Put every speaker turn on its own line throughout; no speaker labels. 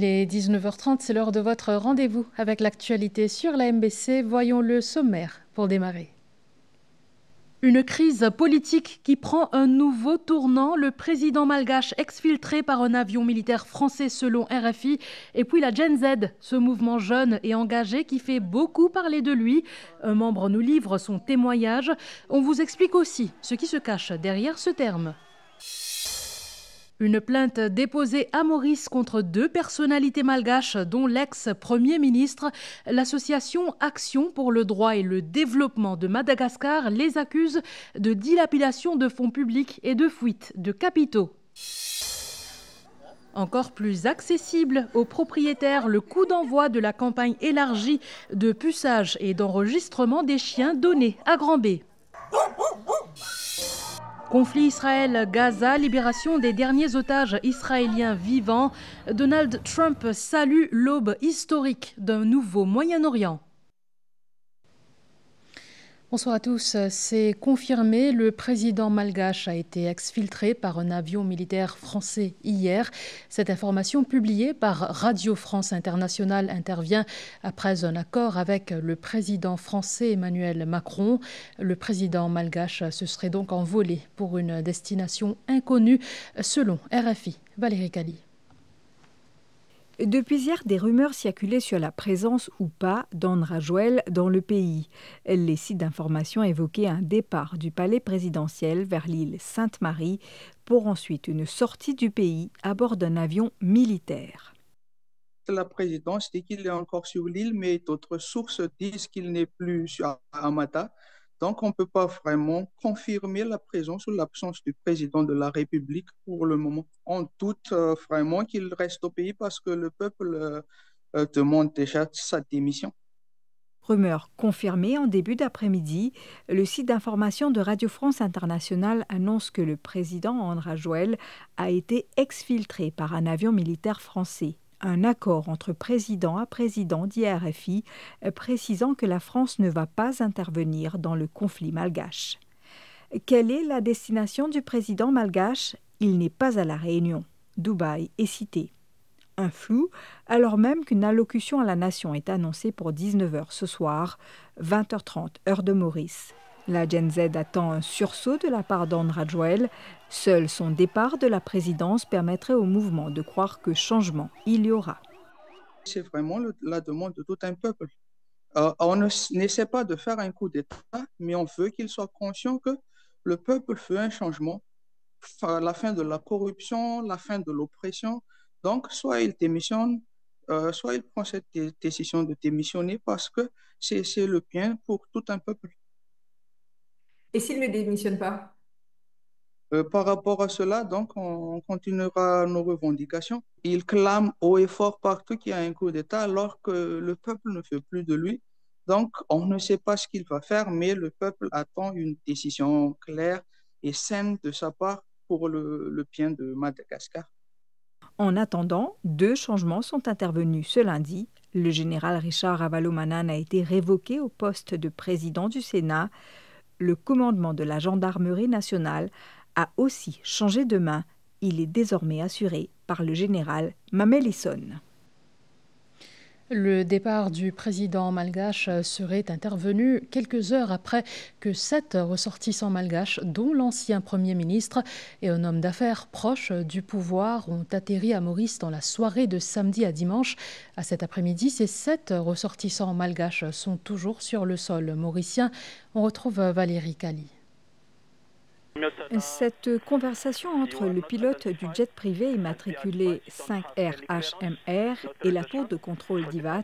Il est 19h30, c'est l'heure de votre rendez-vous avec l'actualité sur la MBC. Voyons le sommaire pour démarrer. Une crise politique qui prend un nouveau tournant. Le président malgache exfiltré par un avion militaire français selon RFI. Et puis la Gen Z, ce mouvement jeune et engagé qui fait beaucoup parler de lui. Un membre nous livre son témoignage. On vous explique aussi ce qui se cache derrière ce terme. Une plainte déposée à Maurice contre deux personnalités malgaches, dont l'ex-premier ministre. L'association Action pour le droit et le développement de Madagascar les accuse de dilapidation de fonds publics et de fuite de capitaux. Encore plus accessible aux propriétaires, le coup d'envoi de la campagne élargie de puçage et d'enregistrement des chiens donnés à Grand-B. Conflit Israël-Gaza, libération des derniers otages israéliens vivants. Donald Trump salue l'aube historique d'un nouveau Moyen-Orient. Bonsoir à tous. C'est confirmé, le président malgache a été exfiltré par un avion militaire français hier. Cette information publiée par Radio France Internationale intervient après un accord avec le président français Emmanuel Macron. Le président malgache se serait donc envolé pour une destination inconnue selon RFI. Valérie Cali.
Depuis hier, des rumeurs circulaient sur la présence ou pas d'Andra Joël dans le pays. Les sites d'information évoquaient un départ du palais présidentiel vers l'île Sainte-Marie pour ensuite une sortie du pays à bord d'un avion militaire.
La présidence dit qu'il est encore sur l'île, mais d'autres sources disent qu'il n'est plus sur Hamata. Donc, on ne peut pas vraiment confirmer la présence ou l'absence du président de la République pour le moment. On doute vraiment qu'il reste au pays parce que le peuple demande déjà sa démission.
Rumeur confirmée en début d'après-midi, le site d'information de Radio France Internationale annonce que le président Andra Joël a été exfiltré par un avion militaire français. Un accord entre président à président, dit RFI, précisant que la France ne va pas intervenir dans le conflit malgache. Quelle est la destination du président malgache ? Il n'est pas à La Réunion. Dubaï est cité. Un flou, alors même qu'une allocution à la nation est annoncée pour 19h ce soir, 20h30 heure de Maurice. La Gen Z attend un sursaut de la part d'Andra Joël. Seul son départ de la présidence permettrait au mouvement de croire que changement il y aura.
C'est vraiment la demande de tout un peuple. On n'essaie pas de faire un coup d'État, mais on veut qu'il soit conscient que le peuple veut un changement, la fin de la corruption, la fin de l'oppression. Donc, soit il démissionne, soit il prend cette décision de démissionner parce que c'est le bien pour tout un peuple.
Et s'il ne démissionne pas ?
Par rapport à cela, donc, on continuera nos revendications. Il clame haut et fort partout qu'il y a un coup d'État alors que le peuple ne veut plus de lui. Donc, on ne sait pas ce qu'il va faire, mais le peuple attend une décision claire et saine de sa part pour le bien de Madagascar.
En attendant, deux changements sont intervenus ce lundi. Le général Richard Ravalomanana a été révoqué au poste de président du Sénat. Le commandement de la gendarmerie nationale a aussi changé de main. Il est désormais assuré par le général Mamelisson.
Le départ du président malgache serait intervenu quelques heures après que 7 ressortissants malgaches, dont l'ancien Premier ministre et un homme d'affaires proche du pouvoir, ont atterri à Maurice dans la soirée de samedi à dimanche. À cet après-midi, ces 7 ressortissants malgaches sont toujours sur le sol mauricien. On retrouve Valérie Cali.
Cette conversation entre le pilote du jet privé immatriculé 5RHMR et la tour de contrôle d'Ivat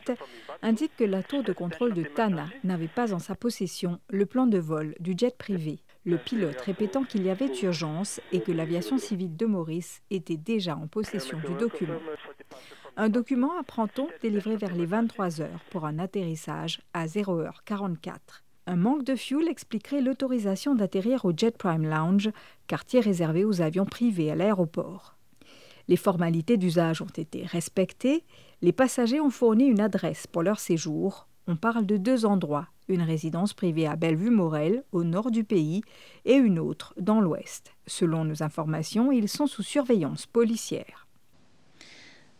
indique que la tour de contrôle de Tana n'avait pas en sa possession le plan de vol du jet privé, le pilote répétant qu'il y avait urgence et que l'aviation civile de Maurice était déjà en possession du document. Un document, apprend-on, délivré vers les 23h pour un atterrissage à 0h44. Un manque de fuel expliquerait l'autorisation d'atterrir au Jet Prime Lounge, quartier réservé aux avions privés à l'aéroport. Les formalités d'usage ont été respectées. Les passagers ont fourni une adresse pour leur séjour. On parle de 2 endroits, une résidence privée à Bellevue-Morel, au nord du pays, et une autre dans l'ouest. Selon nos informations, ils sont sous surveillance policière.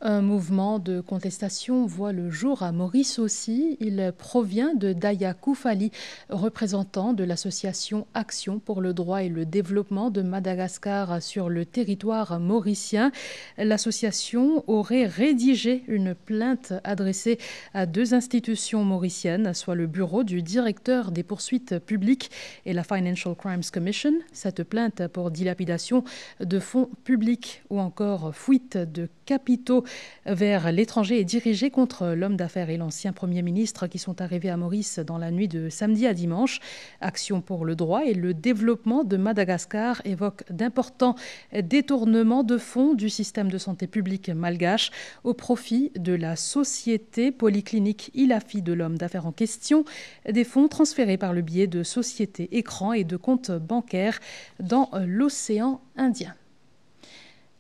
Un mouvement de contestation voit le jour à Maurice aussi. Il provient de Daya Koufali, représentant de l'association Action pour le droit et le développement de Madagascar sur le territoire mauricien. L'association aurait rédigé une plainte adressée à 2 institutions mauriciennes, soit le bureau du directeur des poursuites publiques et la Financial Crimes Commission. Cette plainte pour dilapidation de fonds publics ou encore fuite de capitaux vers l'étranger est dirigée contre l'homme d'affaires et l'ancien Premier ministre qui sont arrivés à Maurice dans la nuit de samedi à dimanche. Action pour le droit et le développement de Madagascar évoque d'importants détournements de fonds du système de santé publique malgache au profit de la société polyclinique Ilafi de l'homme d'affaires en question, des fonds transférés par le biais de sociétés écrans et de comptes bancaires dans l'océan Indien.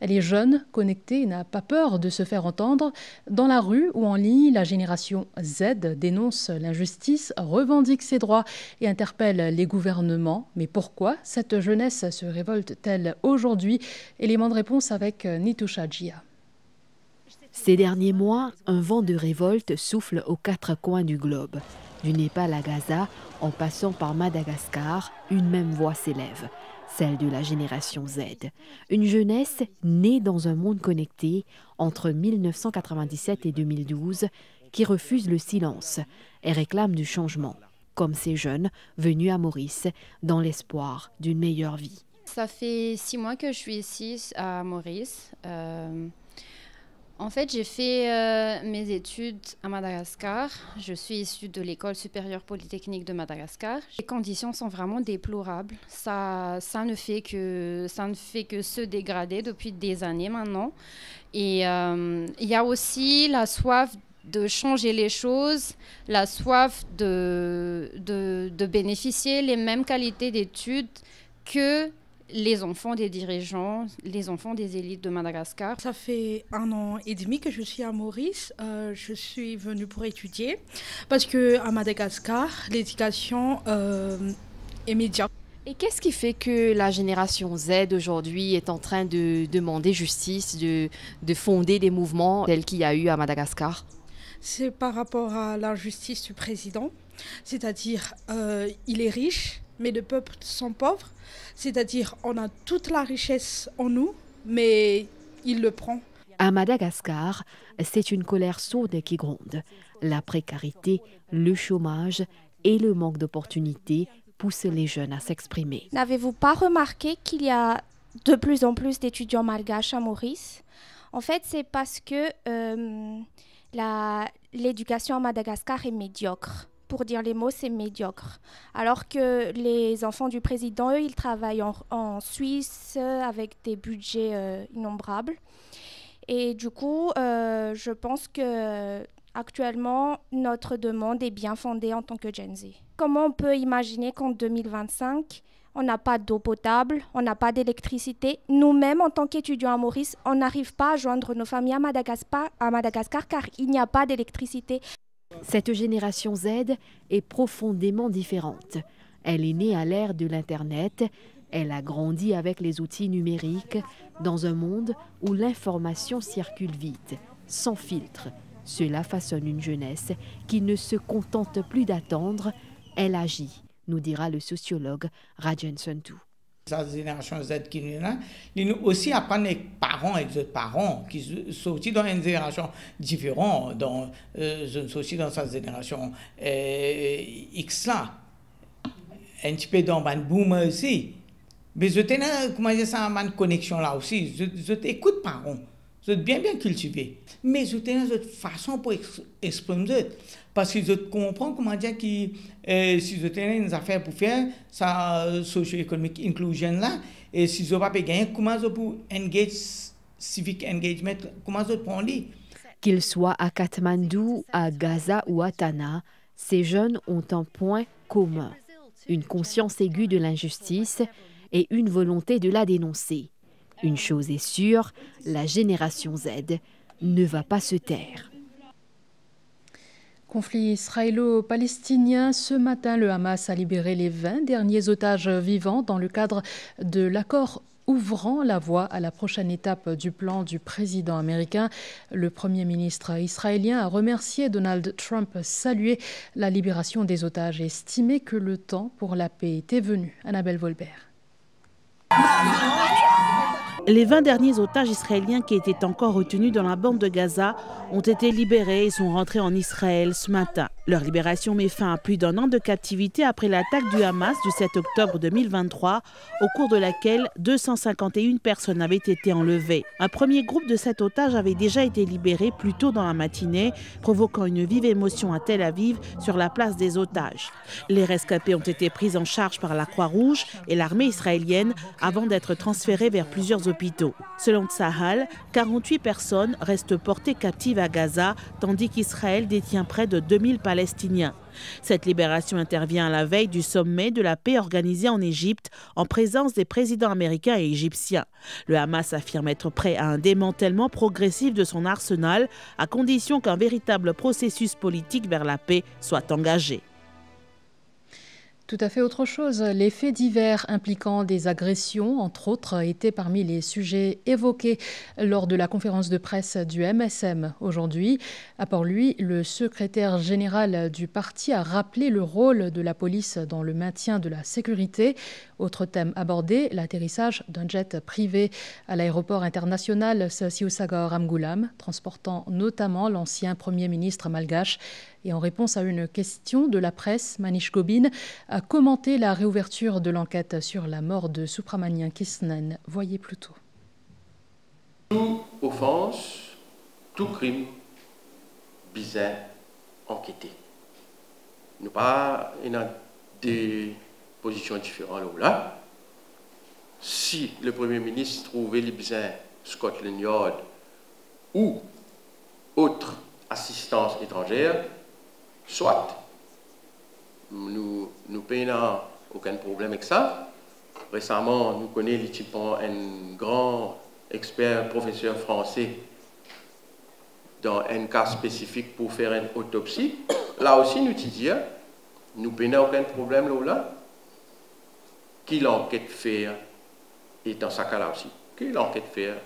Elle est jeune, connectée et n'a pas peur de se faire entendre. Dans la rue ou en ligne, la génération Z dénonce l'injustice, revendique ses droits et interpelle les gouvernements. Mais pourquoi cette jeunesse se révolte-t-elle aujourd'hui? Élément de réponse avec Nitoucha Djia.
Ces derniers mois, un vent de révolte souffle aux 4 coins du globe. Du Népal à Gaza, en passant par Madagascar, une même voix s'élève, celle de la génération Z. Une jeunesse née dans un monde connecté entre 1997 et 2012 qui refuse le silence et réclame du changement, comme ces jeunes venus à Maurice dans l'espoir d'une meilleure vie.
Ça fait 6 mois que je suis ici à Maurice. En fait, j'ai fait mes études à Madagascar. Je suis issue de l'École supérieure polytechnique de Madagascar. Les conditions sont vraiment déplorables. Ça ne fait que se dégrader depuis des années maintenant. Et il y a aussi la soif de changer les choses, la soif de bénéficier les mêmes qualités d'études que les enfants des dirigeants, les enfants des élites de Madagascar.
Ça fait 1 an et demi que je suis à Maurice. Je suis venue pour étudier parce qu'à Madagascar, l'éducation est médiocre.
Et qu'est-ce qui fait que la génération Z aujourd'hui est en train de demander justice, de fonder des mouvements tels qu'il y a eu à Madagascar?
C'est par rapport à l'injustice du président, c'est-à-dire il est riche, mais le peuple sont pauvres, c'est-à-dire on a toute la richesse en nous, mais il le prend.
À Madagascar, c'est une colère sourde qui gronde. La précarité, le chômage et le manque d'opportunités poussent les jeunes à s'exprimer.
N'avez-vous pas remarqué qu'il y a de plus en plus d'étudiants malgaches à Maurice? En fait, c'est parce que l'éducation à Madagascar est médiocre. Pour dire les mots, c'est médiocre. Alors que les enfants du président, eux, ils travaillent en Suisse avec des budgets innombrables. Et du coup, je pense que actuellement, notre demande est bien fondée en tant que Gen Z. Comment on peut imaginer qu'en 2025, on n'a pas d'eau potable, on n'a pas d'électricité? Nous-mêmes, en tant qu'étudiants à Maurice, on n'arrive pas à joindre nos familles à Madagascar car il n'y a pas d'électricité.
Cette génération Z est profondément différente. Elle est née à l'ère de l'Internet. Elle a grandi avec les outils numériques dans un monde où l'information circule vite, sans filtre. Cela façonne une jeunesse qui ne se contente plus d'attendre, elle agit, nous dira le sociologue Rajan Suntu.
La génération Z qui est là, nous aussi apprendre avec parents, avec d'autres parents qui sont aussi dans une génération différente, je suis aussi dans cette génération X là, un petit peu dans une boomer aussi. Mais je tenais, comment dire ça, une connexion là aussi. Je t'écoute parents, je suis bien cultivé, mais je tenais une façon pour exprimer. Parce que je comprends comment dire que si je tenais une affaire pour faire ça socio-économique inclusion là, et si je ne peux pas gagner, comment je peux engage civic engagement, comment je prends lui?
Qu'ils soient à Katmandou, à Gaza ou à Tana, ces jeunes ont un point commun, une conscience aiguë de l'injustice et une volonté de la dénoncer. Une chose est sûre, la génération Z ne va pas se taire.
Conflit israélo-palestinien. Ce matin, le Hamas a libéré les 20 derniers otages vivants dans le cadre de l'accord ouvrant la voie à la prochaine étape du plan du président américain. Le Premier ministre israélien a remercié Donald Trump, salué la libération des otages et estimé que le temps pour la paix était venu. Annabelle Volbert.
Les 20 derniers otages israéliens qui étaient encore retenus dans la bande de Gaza ont été libérés et sont rentrés en Israël ce matin. Leur libération met fin à plus d'1 an de captivité après l'attaque du Hamas du 7 octobre 2023, au cours de laquelle 251 personnes avaient été enlevées. Un premier groupe de 7 otages avait déjà été libéré plus tôt dans la matinée, provoquant une vive émotion à Tel Aviv sur la place des otages. Les rescapés ont été pris en charge par la Croix-Rouge et l'armée israélienne avant d'être transférés vers plusieurs hôpitaux. Selon Tsahal, 48 personnes restent portées captives à Gaza, tandis qu'Israël détient près de 2000 Palestiniens. Cette libération intervient à la veille du sommet de la paix organisé en Égypte en présence des présidents américains et égyptiens. Le Hamas affirme être prêt à un démantèlement progressif de son arsenal, à condition qu'un véritable processus politique vers la paix soit engagé.
Tout à fait autre chose. Les faits divers impliquant des agressions, entre autres, étaient parmi les sujets évoqués lors de la conférence de presse du MSM aujourd'hui. À part lui, le secrétaire général du parti a rappelé le rôle de la police dans le maintien de la sécurité. Autre thème abordé, l'atterrissage d'un jet privé à l'aéroport international Siousagar Ramgoolam, transportant notamment l'ancien Premier ministre malgache. Et en réponse à une question de la presse, Manish Gobin a commenté la réouverture de l'enquête sur la mort de Subramanian Krishnan. Voyez plutôt.
Toute offense, tout crime, bizarre, enquêté. Nous pas dans des positions différentes là. Si le Premier ministre trouvait les bizarres Scotland Yard ou autre assistance étrangère, soit nous n'avons aucun problème avec ça. Récemment, nous connaissons un grand expert, professeur français, dans un cas spécifique pour faire une autopsie. Là aussi, nous disons, nous n'avons aucun problème là. Qui l'enquête faire, et dans ce cas-là aussi, qui l'enquête faire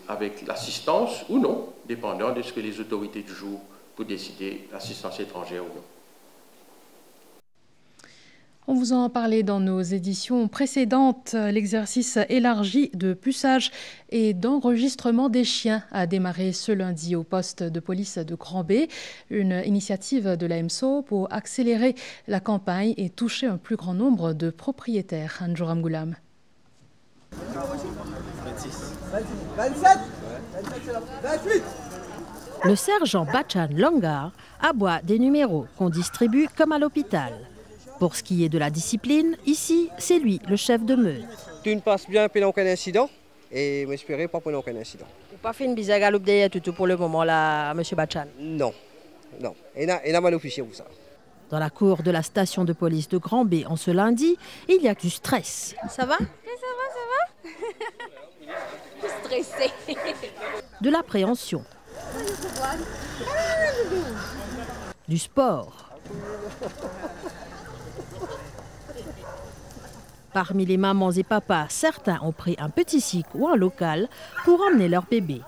avec l'assistance ou non, dépendant de ce que les autorités du jour pour décider l'assistance étrangère ou non.
On vous en parlait dans nos éditions précédentes. L'exercice élargi de puçage et d'enregistrement des chiens a démarré ce lundi au poste de police de Grand-B. Une initiative de la MSO pour accélérer la campagne et toucher un plus grand nombre de propriétaires. Anjo Ramgoolam.
26, 27, 28.
Le sergent Bachan Longar aboie des numéros qu'on distribue comme à l'hôpital. Pour ce qui est de la discipline, ici, c'est lui le chef de meute.
Tout ne passe bien, puis aucun incident, et m'espérer pas pour aucun incident.
Vous n'avez pas fait une bizarre galope derrière tout pour le moment, là, M. Bachan?
Non, non. Il y a mal officier pour ça.
Dans la cour de la station de police de Grand-B en ce lundi, il y a du stress.
Ça va? Ça va? Je suis stressée.
De l'appréhension. Du sport. Parmi les mamans et papas, certains ont pris un petit cycle ou un local pour emmener leur bébé.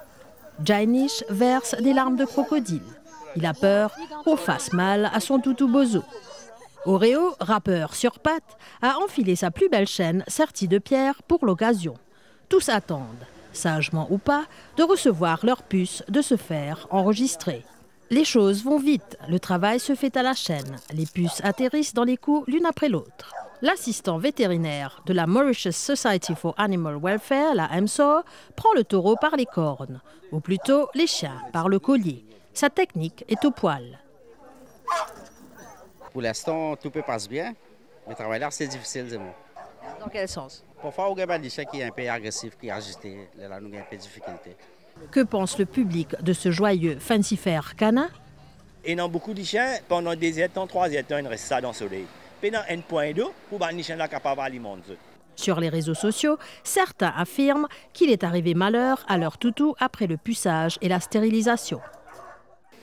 Jainish verse des larmes de crocodile. Il a peur qu'on fasse mal à son toutou bozo. Oreo, rappeur sur pattes, a enfilé sa plus belle chaîne sertie de pierre pour l'occasion. Tous attendent, sagement ou pas, de recevoir leur puce, de se faire enregistrer. Les choses vont vite, le travail se fait à la chaîne. Les puces atterrissent dans les coups l'une après l'autre. L'assistant vétérinaire de la Mauritius Society for Animal Welfare, la MSO, prend le taureau par les cornes, ou plutôt les chiens par le collier. Sa technique est au poil.
Pour l'instant, tout peut passer bien. Le travail là, c'est difficile.
Dans quel sens?
Parfois, on a des chiens qui sont un peu agressifs, qui agitent. Là, nous avons un peu de difficulté.
Que pense le public de ce joyeux fancy fair canin?
Et dans beaucoup de chiens, pendant des temps, 3 temps, ils restent ça dans le soleil. Puis dans un point d'eau, pour les chiens là capables d'alimenter.
Sur les réseaux sociaux, certains affirment qu'il est arrivé malheur à leur toutou après le puçage et la stérilisation.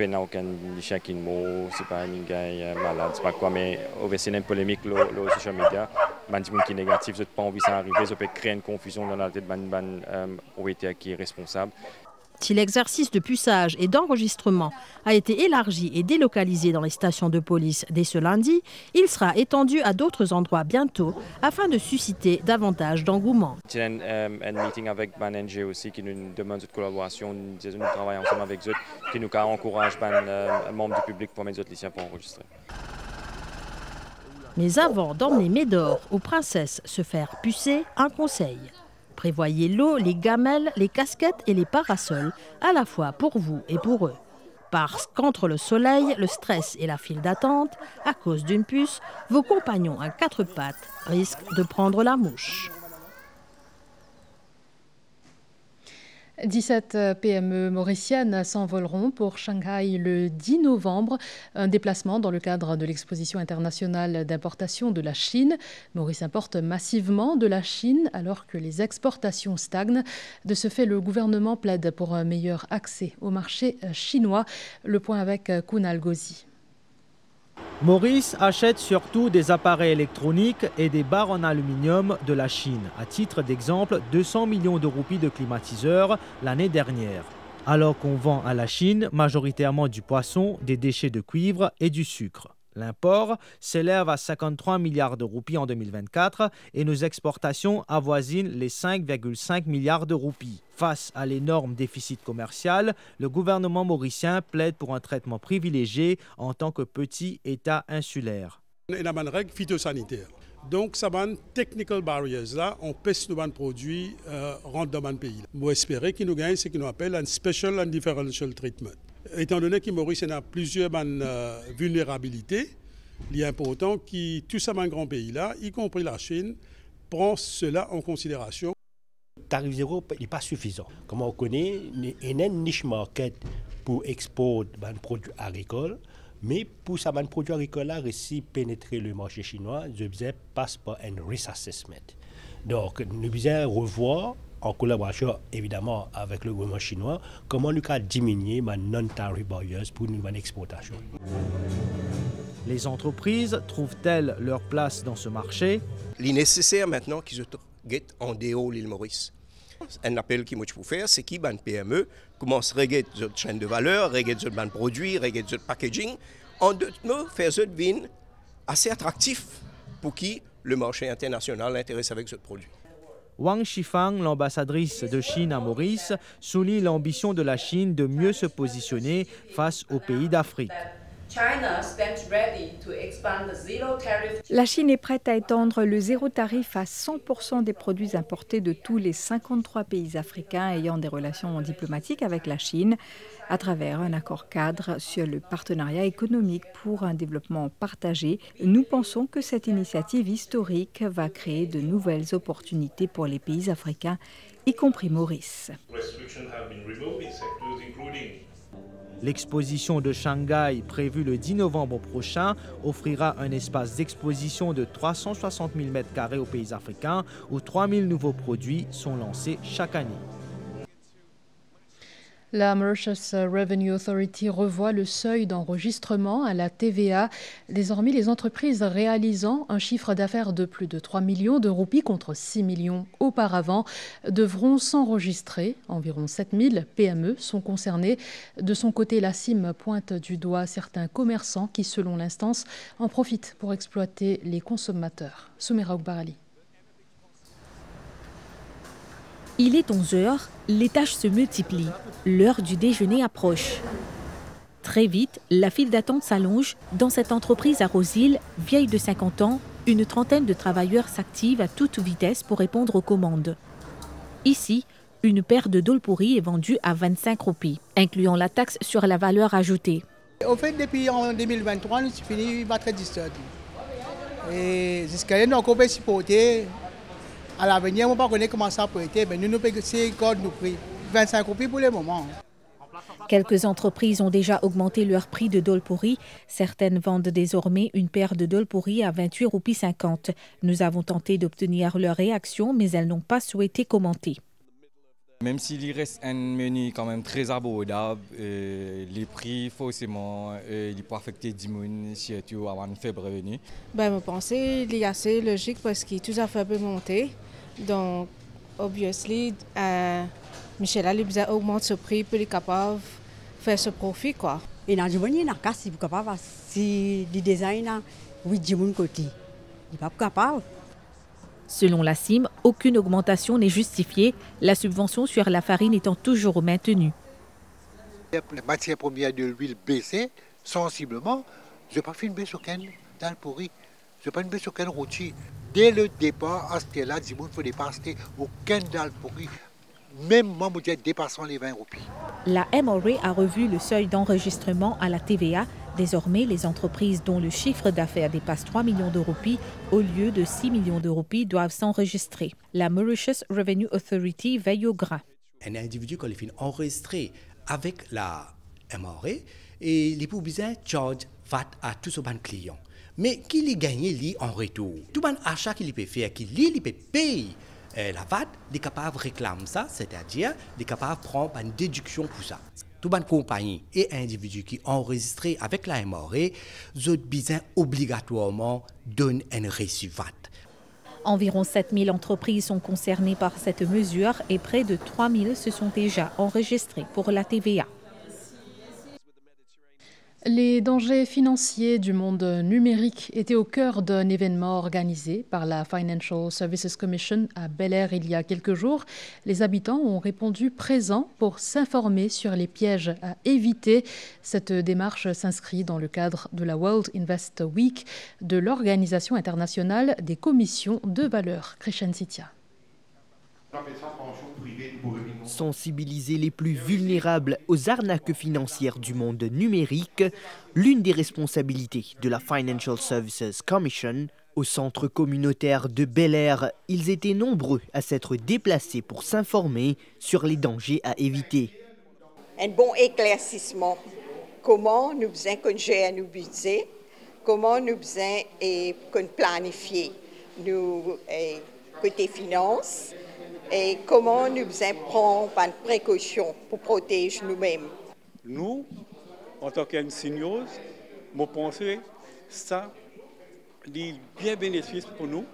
n'a aucun chien qui mot, c'est pas un gars malade, c'est pas quoi, mais au c'est une polémique le social media, ban qui est négatif, je pas envie ça arriver, ça peut créer une confusion dans la tête ban propriétaire qui est responsable.
Si l'exercice de puçage et d'enregistrement a été élargi et délocalisé dans les stations de police dès ce lundi, il sera étendu à d'autres endroits bientôt afin de susciter davantage d'engouement.
J'ai un meeting avec NG aussi qui nous demande de collaboration, nous travaillons ensemble avec eux, qui nous encourage les membres du public pour mettre les lycéens pour enregistrer.
Mais avant d'emmener Médor aux princesses se faire pucer, un conseil. Prévoyez l'eau, les gamelles, les casquettes et les parasols, à la fois pour vous et pour eux. Parce qu'entre le soleil, le stress et la file d'attente, à cause d'une puce, vos compagnons à quatre pattes risquent de prendre la mouche.
17 PME mauriciennes s'envoleront pour Shanghai le 10 novembre, un déplacement dans le cadre de l'exposition internationale d'importation de la Chine. Maurice importe massivement de la Chine alors que les exportations stagnent. De ce fait, le gouvernement plaide pour un meilleur accès au marché chinois. Le point avec Kunal Ghazi.
Maurice achète surtout des appareils électroniques et des barres en aluminium de la Chine. À titre d'exemple, 200 millions de roupies de climatiseurs l'année dernière. Alors qu'on vend à la Chine majoritairement du poisson, des déchets de cuivre et du sucre. L'import s'élève à 53 milliards de roupies en 2024 et nos exportations avoisinent les 5,5 milliards de roupies. Face à l'énorme déficit commercial, le gouvernement mauricien plaide pour un traitement privilégié en tant que petit État insulaire.
Il y a une règle phytosanitaire. Donc, ça va technical barriers là, on pèse nos produits rentrent dans le pays. Moi, espérer qu'ils nous gagnent ce qu'on appelle un special and differential treatment. Étant donné que Maurice a plusieurs vulnérabilités, il est important que tous ces grands pays-là, y compris la Chine, prennent cela en considération.
Le tarif zéro n'est pas suffisant. Comme on connaît, il y a une niche market pour exporter des produits agricoles, mais pour ces produits agricoles-là, réussir à pénétrer le marché chinois, je passe par un risk assessment. Donc, nous devons revoir, en collaboration évidemment avec le gouvernement chinois, comment nous avons diminué les non-tariff barriers pour une exportation.
Les entreprises trouvent-elles leur place dans ce marché?
Il est nécessaire maintenant qu'ils se guettent en dehors de l'île Maurice. Un appel que moi je peux faire, c'est qu'ils, les PME, commencent à regarder la chaîne de valeur, regarder les produits, regarder le packaging, en deux mots, faire ce vin assez attractif pour qui le marché international intéresse avec ce produit.
Wang Shifang, l'ambassadrice de Chine à Maurice, souligne l'ambition de la Chine de mieux se positionner face aux pays d'Afrique.
La Chine est prête à étendre le zéro tarif à 100% des produits importés de tous les 53 pays africains ayant des relations diplomatiques avec la Chine à travers un accord cadre sur le partenariat économique pour un développement partagé. Nous pensons que cette initiative historique va créer de nouvelles opportunités pour les pays africains, y compris Maurice.
L'exposition de Shanghai, prévue le 10 novembre prochain, offrira un espace d'exposition de 360 000 m² aux pays africains où 3 000 nouveaux produits sont lancés chaque année.
La Mauritius Revenue Authority revoit le seuil d'enregistrement à la TVA. Désormais, les entreprises réalisant un chiffre d'affaires de plus de 3 millions de roupies contre 6 millions auparavant devront s'enregistrer. Environ 7 000 PME sont concernées. De son côté, la CIM pointe du doigt certains commerçants qui, selon l'instance, en profitent pour exploiter les consommateurs. Soumera Oukbarali.
Il est 11 h, les tâches se multiplient, l'heure du déjeuner approche. Très vite, la file d'attente s'allonge. Dans cette entreprise à Rosehill, vieille de 50 ans, une trentaine de travailleurs s'activent à toute vitesse pour répondre aux commandes. Ici, une paire de dol pourri est vendue à 25 roupies, incluant la taxe sur la valeur ajoutée.
Au fait, depuis en 2023, nous avons fini par être disturbés. Et jusqu'à là, nous avons supporté. À l'avenir, on ne connaît pas comment ça peut être, mais nous payons ces codes nous prix. 25 roupies pour le moment.
Quelques entreprises ont déjà augmenté leur prix de dol pourri. Certaines vendent désormais une paire de dol pourri à 28 roupies 50. Nous avons tenté d'obtenir leur réaction, mais elles n'ont pas souhaité commenter.
Même s'il reste un menu quand même très abordable, les prix forcément ils peuvent affecter des gens, surtout avant une faible revenu.
Je pense qu'il est assez logique parce qu'il est tout à fait monté. Donc, obviously, Michel a augmenté ce prix pour être capable de faire ce profit. Quoi.
Et dans le monde, il y a un cas si vous êtes capable, si le design, oui, du monde côté. Il n'est pas capable.
Selon la CIM, aucune augmentation n'est justifiée, la subvention sur la farine étant toujours maintenue.
Les matières premières de l'huile baissées sensiblement. Je n'ai pas fait une baisse aucune dans le pourri. Je n'ai pas une baisse aucune rôti. Dès le départ, à ce là, il ne faut dépasser aucun dans le pourri, même moi, je dépassant les 20 roupies.
La MRA a revu le seuil d'enregistrement à la TVA. Désormais, les entreprises dont le chiffre d'affaires dépasse 3 millions de roupies au lieu de 6 millions de roupies doivent s'enregistrer. La Mauritius Revenue Authority veille au grain.
Un individu qui est enregistré avec la MRA et les publicitaires charge VAT à tous ses clients. Mais qui les gagne en retour? Tout le achat qu'il peut faire, qu'il peut payer la VAT, il est capable de réclamer ça, c'est-à-dire il est capable de prendre une déduction pour ça. Toute bonne compagnie et individu qui enregistré avec la MRA, ils ont besoin obligatoirement donner un reçu VAT.
Environ 7 000 entreprises sont concernées par cette mesure et près de 3 000 se sont déjà enregistrées pour la TVA.
Les dangers financiers du monde numérique étaient au cœur d'un événement organisé par la Financial Services Commission à Bel Air il y a quelques jours. Les habitants ont répondu présents pour s'informer sur les pièges à éviter. Cette démarche s'inscrit dans le cadre de la World Invest Week de l'Organisation internationale des commissions de valeurs. Krishan Sitia.
Sensibiliser les plus vulnérables aux arnaques financières du monde numérique, l'une des responsabilités de la Financial Services Commission. Au centre communautaire de Bel Air, ils étaient nombreux à s'être déplacés pour s'informer sur les dangers à éviter.
Un bon éclaircissement. Comment nous faisons gérer nos budgets, comment nous faisons planifier nos côté finances, et comment nous prenons des précautions pour protéger nous-mêmes.
Nous, en tant qu'enseignants, je pense que ça est bien bénéfice pour nous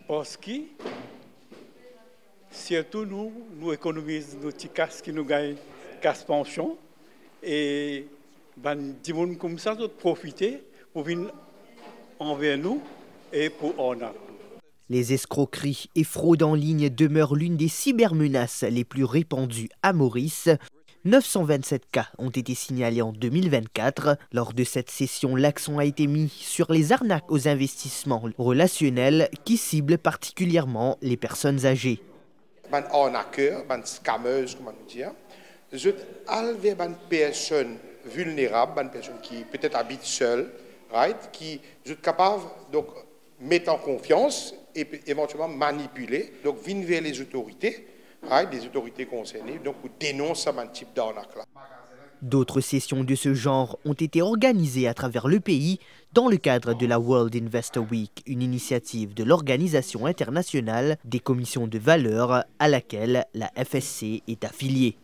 parce que surtout nous économisons nos petits casques qui nous gagnent casse pension et des gens comme ça doivent profiter pour venir envers nous et pour on a.
Les escroqueries et fraudes en ligne demeurent l'une des cybermenaces les plus répandues à Maurice. 927 cas ont été signalés en 2024. Lors de cette session, l'accent a été mis sur les arnaques aux investissements relationnels qui ciblent particulièrement les personnes âgées.
Les arnaqueurs, les scammeuses, comment dire, je enlever les personnes vulnérables, les personnes qui peut-être habitent seules, right, qui sont capables de mettre en confiance et éventuellement manipuler, donc venir vers les autorités, des autorités concernées, donc pour dénoncer ce type d'arnaque-là.
D'autres sessions de ce genre ont été organisées à travers le pays dans le cadre de la World Investor Week, une initiative de l'Organisation internationale des commissions de valeurs à laquelle la FSC est affiliée.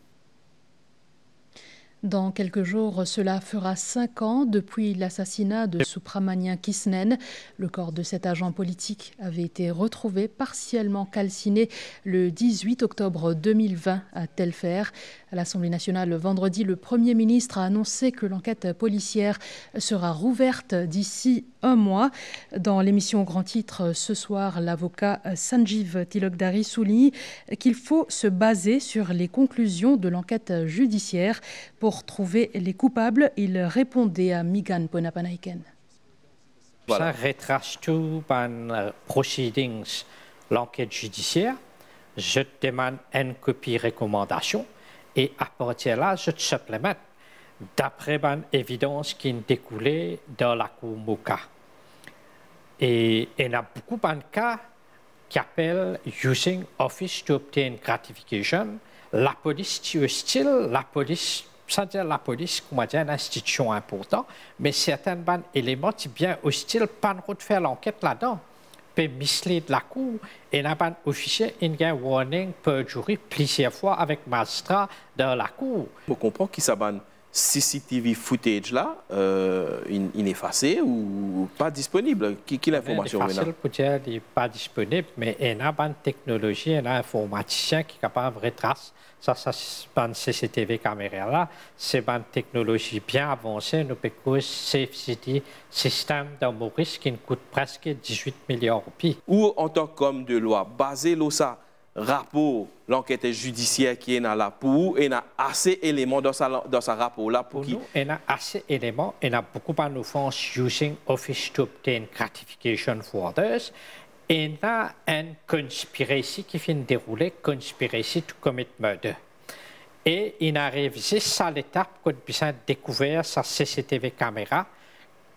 Dans quelques jours, cela fera 5 ans depuis l'assassinat de Subramanian Kisnen. Le corps de cet agent politique avait été retrouvé partiellement calciné le 18 octobre 2020 à Telfer. À l'Assemblée nationale, vendredi, le Premier ministre a annoncé que l'enquête policière sera rouverte d'ici 1 mois. Dans l'émission Grand Titre ce soir, l'avocat Sanjeev Tilokdari souligne qu'il faut se baser sur les conclusions de l'enquête judiciaire pour trouver les coupables. Il répondait à Migan Ponapanaiken.
Ça retrace tout dans proceedings, l'enquête judiciaire. Je demande une copie recommandation et à partir de là, je supplémente d'après l'évidence qui découlait dans la cour Moka. Et il y a beaucoup de cas qui appellent using office to obtain gratification. La police est hostile, la police, c'est-à-dire la police, comment dire, une institution importante, mais certains éléments sont bien hostiles, pas de faire l'enquête là-dedans. peut mislead la cour et n'a pas officier un warning perjury plusieurs fois avec magistrat dans la cour.
On comprend qu'il s'abonne CCTV footage là, ineffacé ou pas disponible. Qui l'information
maintenant? C'est facile pour dire qu'il n'est pas disponible, mais il y a une technologie, il y a un informaticien qui est capable de retracer. Ça, c'est une CCTV caméra là, c'est une technologie bien avancée. Nous pouvons Safe City système de Maurice qui nous coûte presque 18 millions de roupies.
Ou en tant qu'homme de loi, basé sur ça, rapport, l'enquête judiciaire qui est dans la pour, il y a assez d'éléments dans ce rapport-là pour qui?
Il y a assez d'éléments, il y a beaucoup d'offenses using office to obtain gratification for others. Il y a une conspiracy qui vient de dérouler, conspiracy to commit murder. Et il a révisé ça l'étape qu'on a découvert sa CCTV caméra,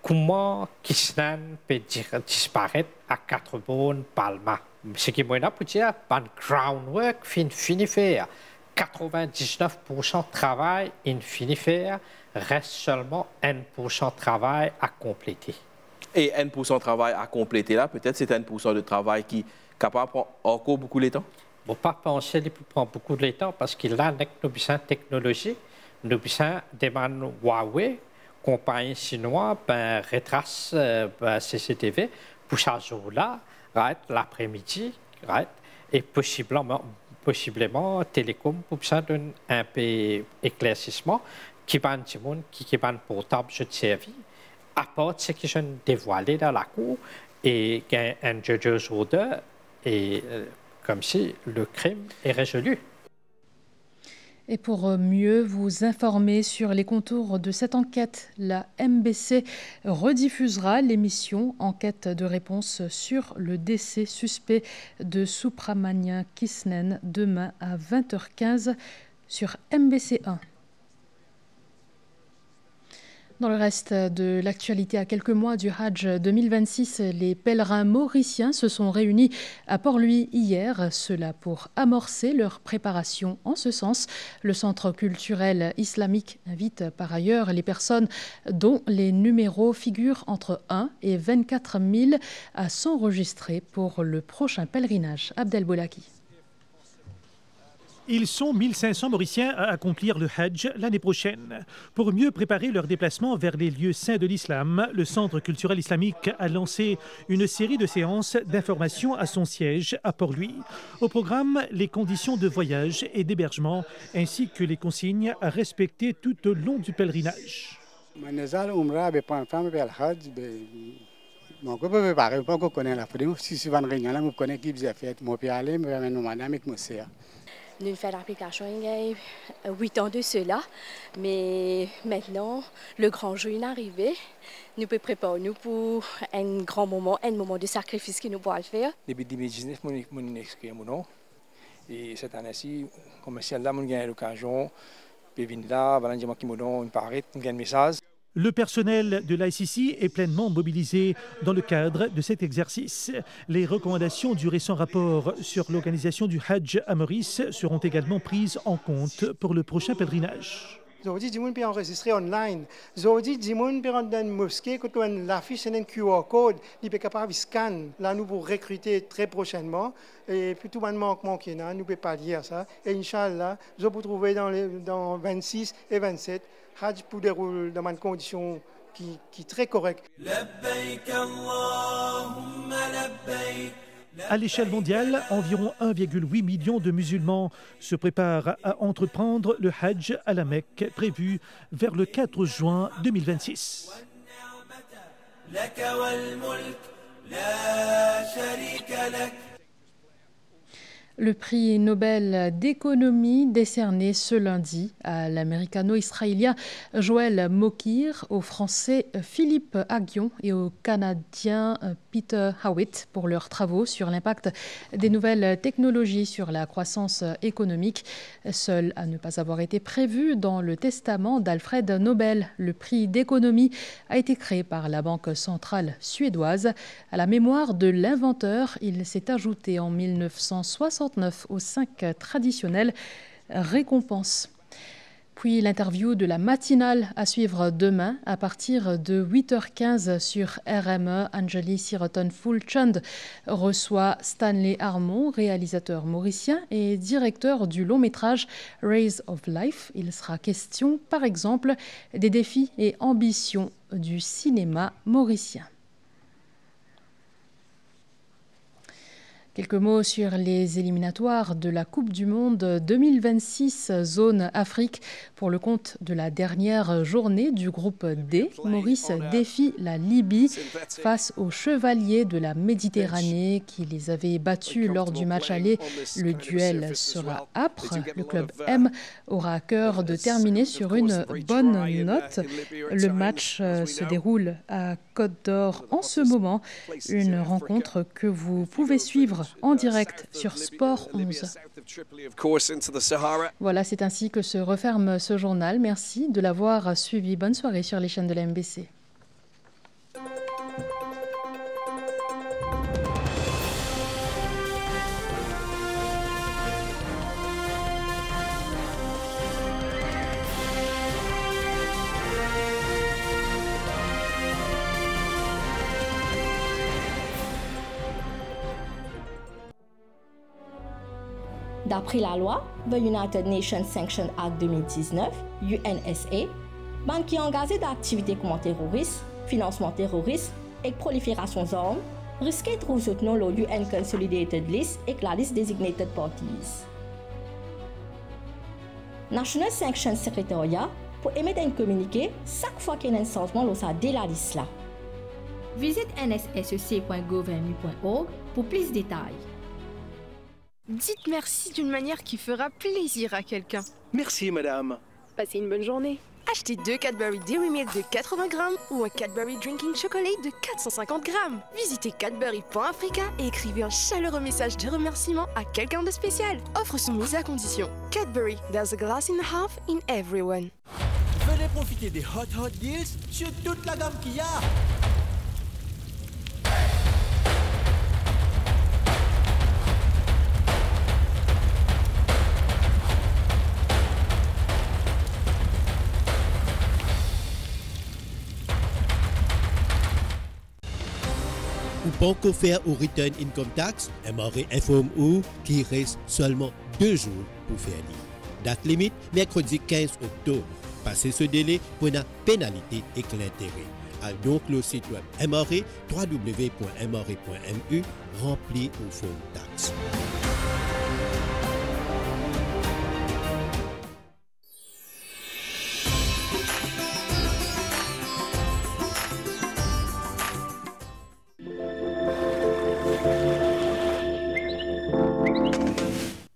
comment Kisnan peut disparaître à 4 bonnes Palma. Ce qui est pour dire, le groundwork fini faire. 99% de travail fini faire, reste seulement 1% de travail à compléter.
Et 1% de travail à compléter là, peut-être c'est 1% de travail qui est capable de prendre encore beaucoup de temps?
Je ne peux pas penser qu'il prend beaucoup de temps parce qu'il a une technologie, nous avons des Huawei, compagnie chinoise, retrace CCTV pour ce jour-là, l'après-midi, et possiblement télécom pour ça donne un peu éclaircissement qui va un portable je servi. À part ce qui sont dévoilés dans la cour et un judge's order et comme si le crime est résolu.
Et pour mieux vous informer sur les contours de cette enquête, la MBC rediffusera l'émission Enquête de réponse sur le décès suspect de Subramanian Kisnen demain à 20h15 sur MBC 1. Dans le reste de l'actualité, à quelques mois du Hajj 2026, les pèlerins mauriciens se sont réunis à Port-Louis hier, cela pour amorcer leur préparation en ce sens. Le Centre culturel islamique invite par ailleurs les personnes dont les numéros figurent entre 1 et 24 000 à s'enregistrer pour le prochain pèlerinage. Abdel Boulaki.
Ils sont 1500 Mauriciens à accomplir le Hajj l'année prochaine. Pour mieux préparer leur déplacement vers les lieux saints de l'islam, le Centre culturel islamique a lancé une série de séances d'information à son siège à Port-Louis. Au programme, les conditions de voyage et d'hébergement, ainsi que les consignes à respecter tout au long du pèlerinage.
Nous faisons l'application il y a 8 ans de cela, mais maintenant, le grand jour est arrivé. Nous pouvons préparer nous pour un grand moment, un moment de sacrifice que nous pouvons faire.
Depuis 2019, nous inscrit et cette année-ci, comme si là, nous avons l'occasion de venir là, qui nous donne une parade, un message.
Le personnel de l'ICC est pleinement mobilisé dans le cadre de cet exercice. Les recommandations du récent rapport sur l'organisation du Hajj à Maurice seront également prises en compte pour le prochain pèlerinage.
Aujourd'hui, les gens peuvent enregistrer online. Aujourd'hui, les gens peuvent rentrer dans une mosquée, quand on affiche un QR code, ils peuvent capable de scanner. Là, nous pour recruter très prochainement. Et puis tout le manquement qu'il y a, nous ne pouvons pas dire ça. Et Inch'Allah, nous pouvons trouver dans 26 et 27, Hajj pour dérouler dans une condition qui est très correcte.
À l'échelle mondiale, environ 1,8 million de musulmans se préparent à entreprendre le Hajj à la Mecque, prévu vers le 4 juin 2026.
Le prix Nobel d'économie décerné ce lundi à l'américano-israélien Joël Mokyr, au français Philippe Aghion et au canadien Peter Howitt pour leurs travaux sur l'impact des nouvelles technologies sur la croissance économique. Seul à ne pas avoir été prévu dans le testament d'Alfred Nobel. Le prix d'économie a été créé par la Banque centrale suédoise. À la mémoire de l'inventeur, il s'est ajouté en 1969 aux 5 traditionnelles récompenses. Puis l'interview de la matinale à suivre demain à partir de 8h15 sur RME. Anjali Siroton-Fulchand reçoit Stanley Harmon, réalisateur mauricien et directeur du long métrage Rays of Life. Il sera question, par exemple, des défis et ambitions du cinéma mauricien. Quelques mots sur les éliminatoires de la Coupe du Monde 2026 zone Afrique. Pour le compte de la dernière journée du groupe D, Maurice défie la Libye face aux chevaliers de la Méditerranée qui les avaient battus lors du match aller. Le duel sera âpre. Le club M aura à cœur de terminer sur une bonne note. Le match se déroule à Côte d'Or en ce moment. Une rencontre que vous pouvez suivre en direct sur Sport 11. Voilà, c'est ainsi que se referme ce journal. Merci de l'avoir suivi. Bonne soirée sur les chaînes de la MBC.
D'après la loi, the United Nations Sanctions Act 2019, UNSA, ban qui est engagé d'activités comme terroristes, financement terroriste et prolifération d'armes, risque de trouver soutenir le UN Consolidated List et la liste Designated Parties. National Sanctions Secretariat pour émettre un communiqué chaque fois qu'il y a un changement de la liste. Visite nssec.gouv.org pour plus de détails.
Dites merci d'une manière qui fera plaisir à quelqu'un.
Merci, madame.
Passez une bonne journée. Achetez 2 Cadbury Dairy Milk de 80 grammes ou un Cadbury Drinking Chocolate de 450 grammes. Visitez Cadbury.africa et écrivez un chaleureux message de remerciement à quelqu'un de spécial. Offre soumise à condition. Cadbury, there's a glass in half in everyone.
Venez profiter des hot deals sur toute la gamme qu'il y a.
Ou pas encore faire au Return Income Tax, MRE informe ou qu'il reste seulement 2 jours pour faire lire. Date limite, mercredi 15 octobre. Passez ce délai pour une pénalité et l'intérêt. Allez donc le site web MRE, www.mre.mu, rempli au fond de taxe.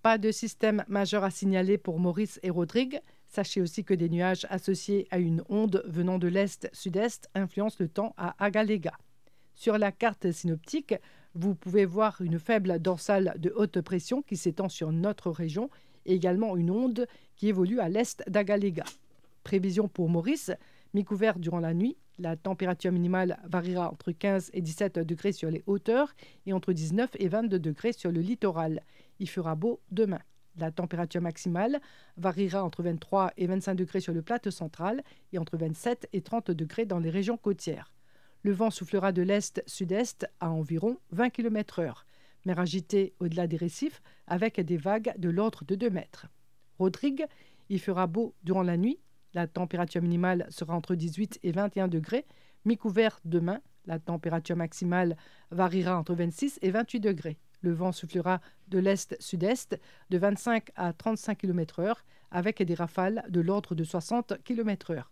Pas de système majeur à signaler pour Maurice et Rodrigue. Sachez aussi que des nuages associés à une onde venant de l'est-sud-est influencent le temps à Agalega. Sur la carte synoptique, vous pouvez voir une faible dorsale de haute pression qui s'étend sur notre région et également une onde qui évolue à l'est d'Agalega. Prévision pour Maurice, mi-couvert durant la nuit. La température minimale variera entre 15 et 17 degrés sur les hauteurs et entre 19 et 22 degrés sur le littoral. Il fera beau demain. La température maximale variera entre 23 et 25 degrés sur le plateau central et entre 27 et 30 degrés dans les régions côtières. Le vent soufflera de l'est-sud-est à environ 20 km/h. Mer agitée au-delà des récifs avec des vagues de l'ordre de 2 mètres. Rodrigue, il fera beau durant la nuit. La température minimale sera entre 18 et 21 degrés. Mi-couvert demain, la température maximale variera entre 26 et 28 degrés. Le vent soufflera de l'est-sud-est de 25 à 35 km/h avec des rafales de l'ordre de 60 km/h.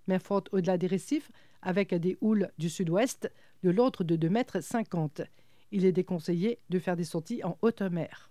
Mer forte au-delà des récifs avec des houles du sud-ouest de l'ordre de 2,50 m. Il est déconseillé de faire des sorties en haute mer.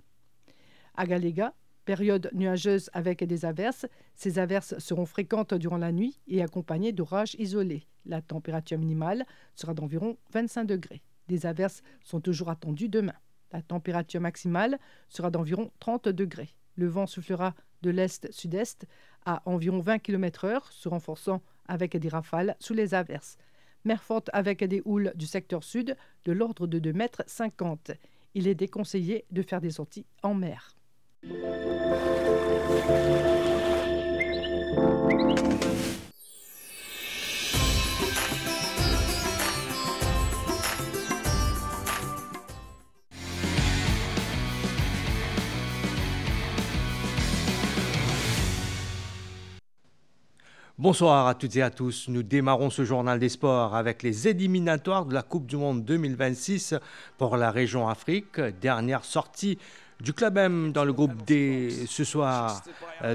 Agalega, période nuageuse avec des averses. Ces averses seront fréquentes durant la nuit et accompagnées d'orages isolés. La température minimale sera d'environ 25 degrés. Des averses sont toujours attendues demain. La température maximale sera d'environ 30 degrés. Le vent soufflera de l'est-sud-est à environ 20 km/h, se renforçant avec des rafales sous les averses. Mer forte avec des houles du secteur sud de l'ordre de 2,50 m. Il est déconseillé de faire des sorties en mer.
Bonsoir à toutes et à tous. Nous démarrons ce journal des sports avec les éliminatoires de la Coupe du Monde 2026 pour la région Afrique. Dernière sortie du Club M dans le groupe D ce soir.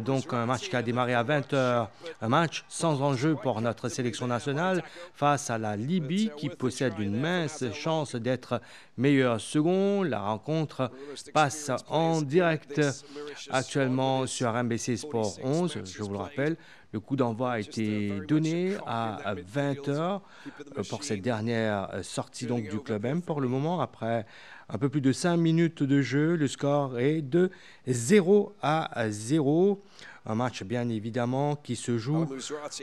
Donc un match qui a démarré à 20h. Un match sans enjeu pour notre sélection nationale face à la Libye qui possède une mince chance d'être meilleur second. La rencontre passe en direct actuellement sur MBC Sport 11. Je vous le rappelle. Le coup d'envoi a été donné à 20h pour cette dernière sortie donc du Club M. Pour le moment, après un peu plus de 5 minutes de jeu, le score est de 0-0. Un match bien évidemment qui se joue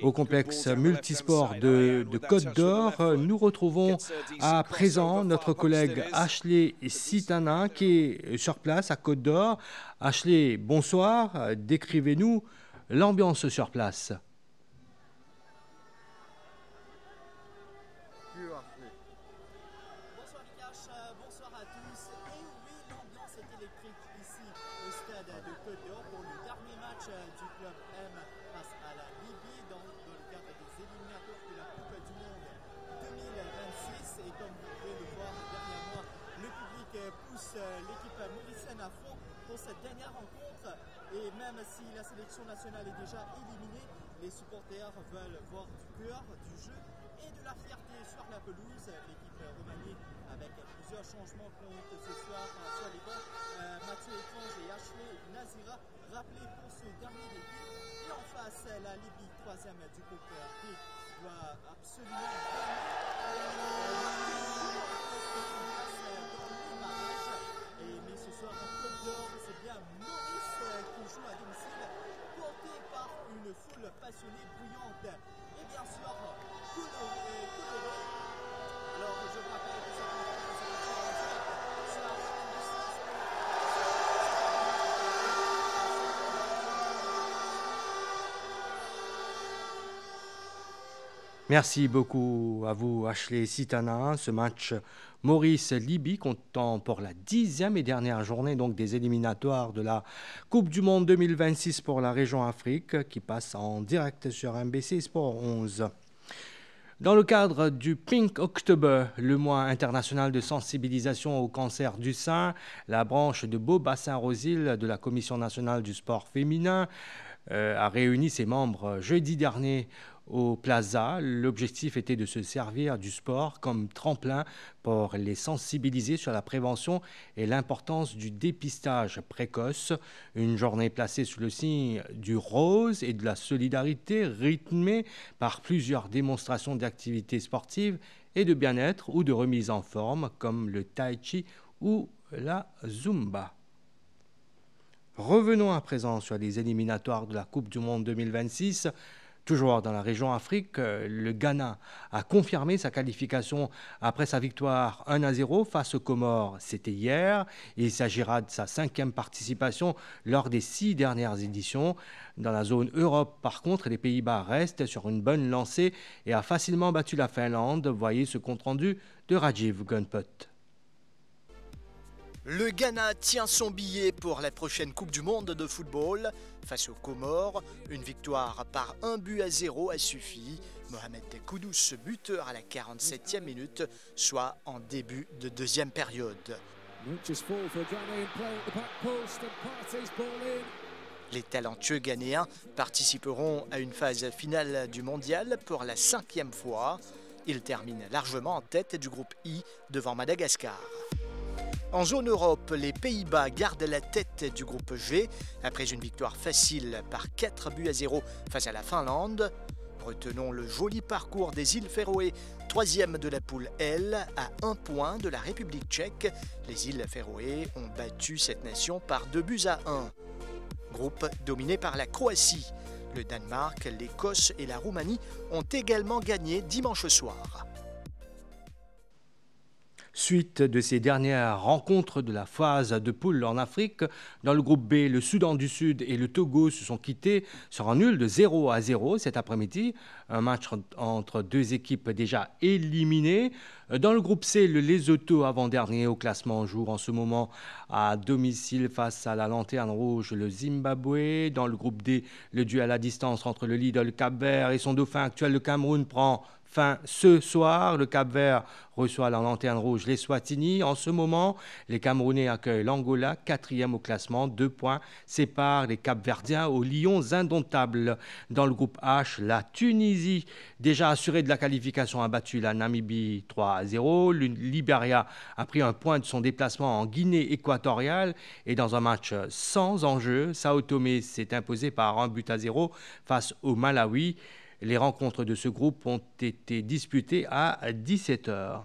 au complexe multisport de Côte d'Or. Nous retrouvons à présent notre collègue Ashley Sitana qui est sur place à Côte d'Or. Ashley, bonsoir. Décrivez-nous l'ambiance sur place.
Bonsoir Vikash, bonsoir à tous. Et oui, l'ambiance est électrique ici au stade de Côte d'Or pour le dernier match du Club M face à la Libye dans le cadre des éliminatoires de la Coupe du Monde 2026. Et comme vous pouvez le voir derrière moi, le public pousse l'équipe mauricienne à fond pour cette dernière rencontre. Et même si la sélection nationale est déjà éliminée, les supporters veulent voir du cœur, du jeu et de la fierté sur la pelouse. L'équipe remaniée avec plusieurs changements compte ce soir sur les bancs. Mathieu Étrange et Ashley Nazira rappelés pour ce dernier début. Et en face, la Libye, troisième du groupe D, doit absolument mais ce soir en Côte d'Or, c'est bien Maurice qui joue à domicile, porté par une foule passionnée, bruyante et bien sûr colorée. Alors je vous rappelle que cette rencontre sur la
Merci beaucoup à vous, Ashley Sitana. Ce match Maurice-Libye comptant pour la 10e et dernière journée donc des éliminatoires de la Coupe du Monde 2026 pour la région Afrique qui passe en direct sur MBC Sport 11. Dans le cadre du Pink October, le mois international de sensibilisation au cancer du sein, la branche de Beau-Bassin-Rosil de la Commission nationale du sport féminin a réuni ses membres jeudi dernier au Plaza. L'objectif était de se servir du sport comme tremplin pour les sensibiliser sur la prévention et l'importance du dépistage précoce. Une journée placée sous le signe du rose et de la solidarité, rythmée par plusieurs démonstrations d'activités sportives et de bien-être ou de remise en forme comme le tai chi ou la zumba. Revenons à présent sur les éliminatoires de la Coupe du Monde 2026. Toujours dans la région Afrique, le Ghana a confirmé sa qualification après sa victoire 1-0 face aux Comores. C'était hier. Il s'agira de sa 5e participation lors des 6 dernières éditions. Dans la zone Europe, par contre, les Pays-Bas restent sur une bonne lancée et a facilement battu la Finlande. Voyez ce compte-rendu de Rajiv Gunput.
Le Ghana tient son billet pour la prochaine Coupe du Monde de football. Face aux Comores, une victoire par 1-0 a suffi. Mohamed Kudus, buteur à la 47e minute, soit en début de deuxième période. Les talentueux Ghanéens participeront à une phase finale du mondial pour la 5e fois. Ils terminent largement en tête du groupe I devant Madagascar. En zone Europe, les Pays-Bas gardent la tête du groupe G après une victoire facile par 4-0 face à la Finlande. Retenons le joli parcours des îles Féroé, 3e de la poule L, à 1 point de la République tchèque. Les îles Féroé ont battu cette nation par 2-1. Groupe dominé par la Croatie. Le Danemark, l'Écosse et la Roumanie ont également gagné dimanche soir.
suite de ces dernières rencontres de la phase de poule en Afrique. Dans le groupe B, le Soudan du Sud et le Togo se sont quittés sur un nul de 0-0 cet après-midi. Un match entre deux équipes déjà éliminées. Dans le groupe C, le Lesotho, avant-dernier au classement, joue en ce moment à domicile face à la Lanterne Rouge, le Zimbabwe. Dans le groupe D, le duel à distance entre le leader, le Cap-Vert, et son dauphin actuel, le Cameroun, prend fin ce soir. Le Cap-Vert reçoit la Lanterne Rouge, les Swatini. En ce moment, les Camerounais accueillent l'Angola, 4e au classement. 2 points séparent les Cap-Verdiens aux Lions indomptables. Dans le groupe H, la Tunisie, déjà assurée de la qualification, a battu la Namibie 3-0. Le Libéria a pris un point de son déplacement en Guinée équatoriale. Et dans un match sans enjeu, Sao Tomé s'est imposé par 1-0 face au Malawi. Les rencontres de ce groupe ont été disputées à 17h.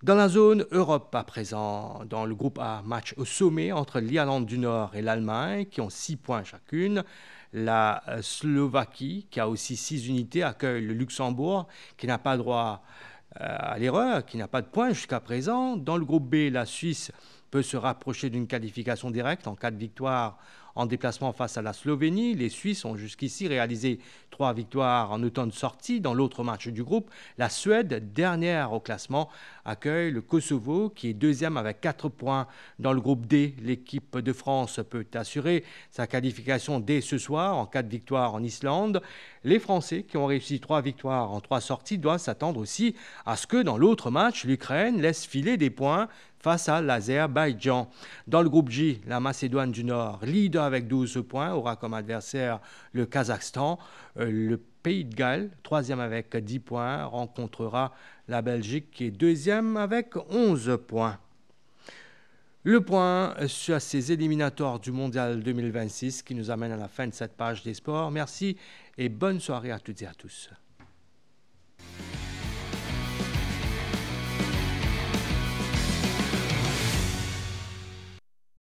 Dans la zone Europe à présent, dans le groupe A, match au sommet entre l'Irlande du Nord et l'Allemagne qui ont 6 points chacune. La Slovaquie, qui a aussi 6 unités, accueille le Luxembourg qui n'a pas droit à l'erreur, qui n'a pas de points jusqu'à présent. Dans le groupe B, la Suisse peut se rapprocher d'une qualification directe en cas de victoire en déplacement face à la Slovénie. Les Suisses ont jusqu'ici réalisé 3 victoires en autant de sorties. Dans l'autre match du groupe, la Suède, dernière au classement, accueille le Kosovo qui est 2e avec 4 points. Dans le groupe D, l'équipe de France peut assurer sa qualification dès ce soir en cas de victoire en Islande. Les Français qui ont réussi 3 victoires en 3 sorties doivent s'attendre aussi à ce que dans l'autre match, l'Ukraine laisse filer des points face à l'Azerbaïdjan. Dans le groupe J, la Macédoine du Nord, leader avec 12 points, aura comme adversaire le Kazakhstan. Le Pays de Galles, 3e avec 10 points, rencontrera la Belgique qui est 2e avec 11 points. Le point sur ces éliminatoires du Mondial 2026 qui nous amène à la fin de cette page des sports. Merci et bonne soirée à toutes et à tous.